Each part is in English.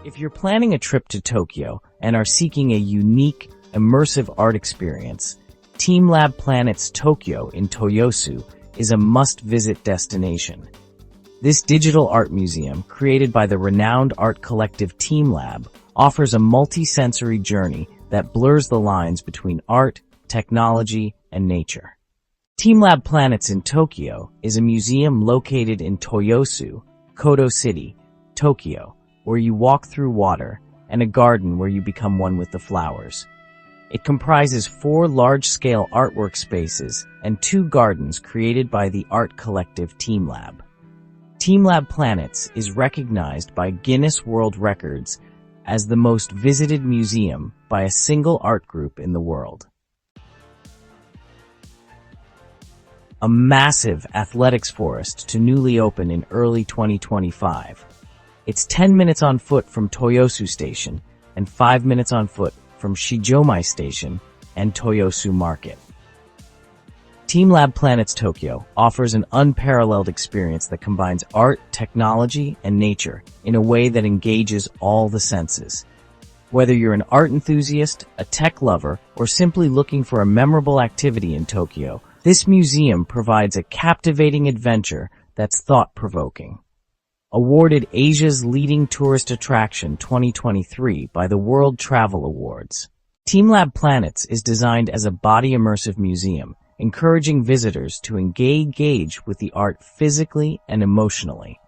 If you're planning a trip to Tokyo and are seeking a unique, immersive art experience, TeamLab Planets Tokyo in Toyosu is a must-visit destination. This digital art museum, created by the renowned art collective TeamLab, offers a multisensory journey that blurs the lines between art, technology, and nature. TeamLab Planets in Tokyo is a museum located in Toyosu, Koto City, Tokyo, where you walk through water, and a garden where you become one with the flowers. It comprises 4 large-scale artwork spaces and 2 gardens created by the art collective TeamLab. TeamLab Planets is recognized by Guinness World Records as the most visited museum by a single art group in the world. A massive athletics forest to newly open in early 2025. It's 10 minutes on foot from Toyosu Station and 5 minutes on foot from Shijomai Station and Toyosu Market. TeamLab Planets Tokyo offers an unparalleled experience that combines art, technology, and nature in a way that engages all the senses. Whether you're an art enthusiast, a tech lover, or simply looking for a memorable activity in Tokyo, this museum provides a captivating adventure that's thought-provoking. Awarded Asia's leading tourist attraction 2023 by the World Travel Awards, TeamLab Planets is designed as a body-immersive museum, encouraging visitors to engage with the art physically and emotionally.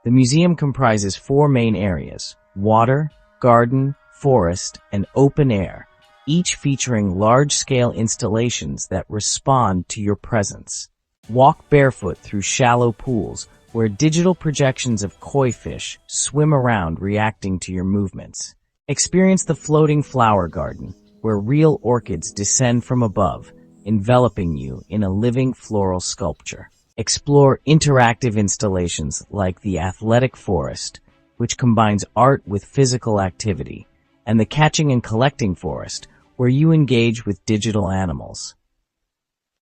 The museum comprises 4 main areas: water, garden, forest, and open air, each featuring large-scale installations that respond to your presence. Walk barefoot through shallow pools where digital projections of koi fish swim around reacting to your movements. Experience the floating flower garden, where real orchids descend from above, enveloping you in a living floral sculpture. Explore interactive installations like the athletic forest, which combines art with physical activity, and the catching and collecting forest, where you engage with digital animals.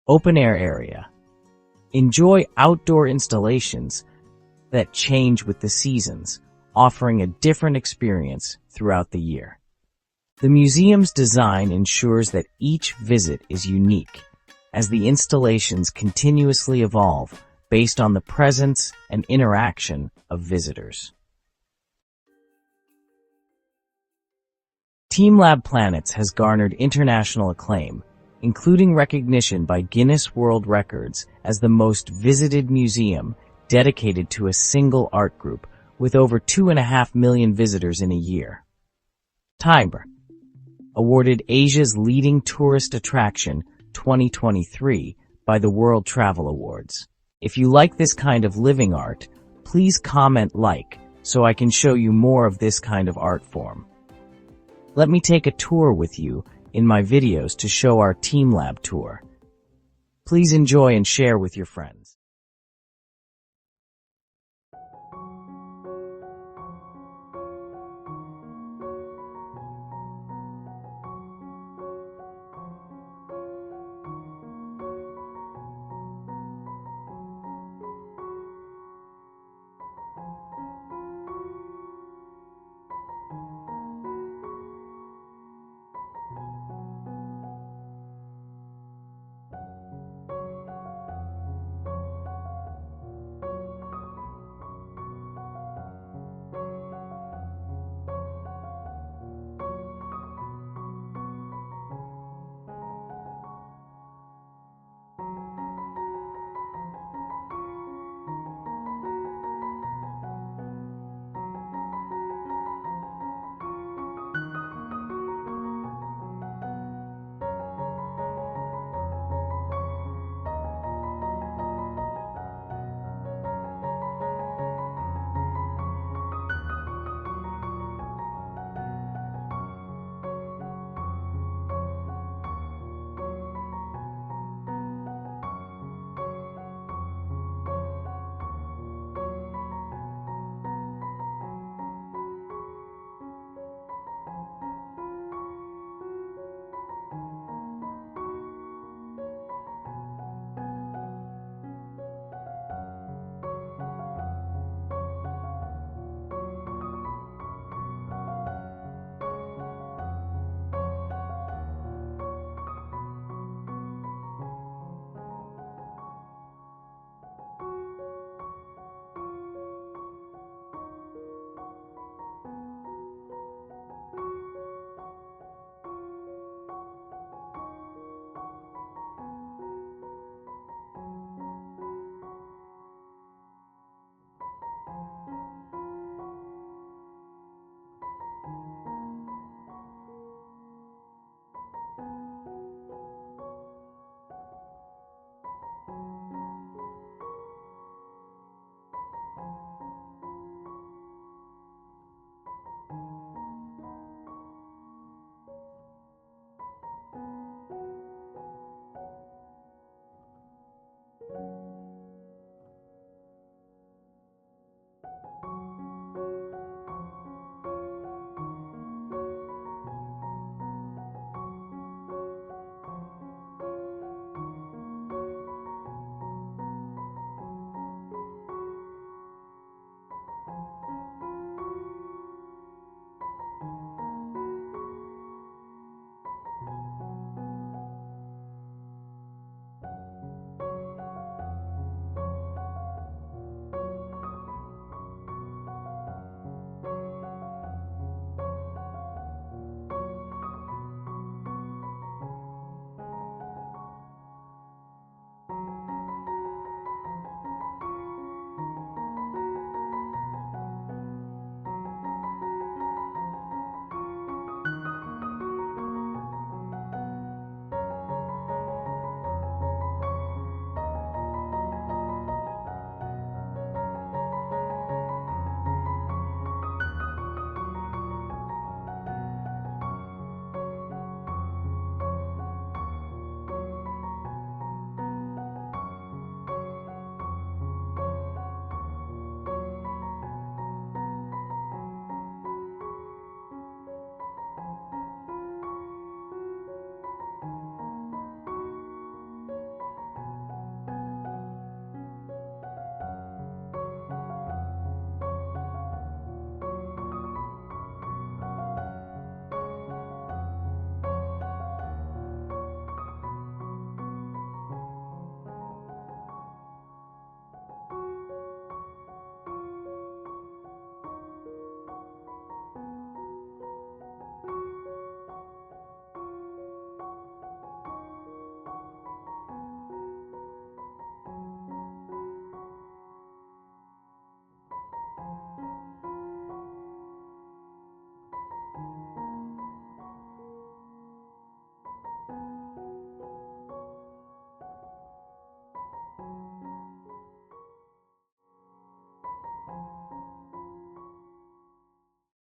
Open air area. Enjoy outdoor installations that change with the seasons, offering a different experience throughout the year. The museum's design ensures that each visit is unique, as the installations continuously evolve based on the presence and interaction of visitors. TeamLab Planets has garnered international acclaim, including recognition by Guinness World Records as the most visited museum dedicated to a single art group, with over 2.5 million visitors in a year. Tiber, awarded Asia's leading tourist attraction 2023 by the World Travel Awards. If you like this kind of living art, please comment like so I can show you more of this kind of art form. Let me take a tour with you in my videos to show our TeamLab tour. Please enjoy and share with your friends.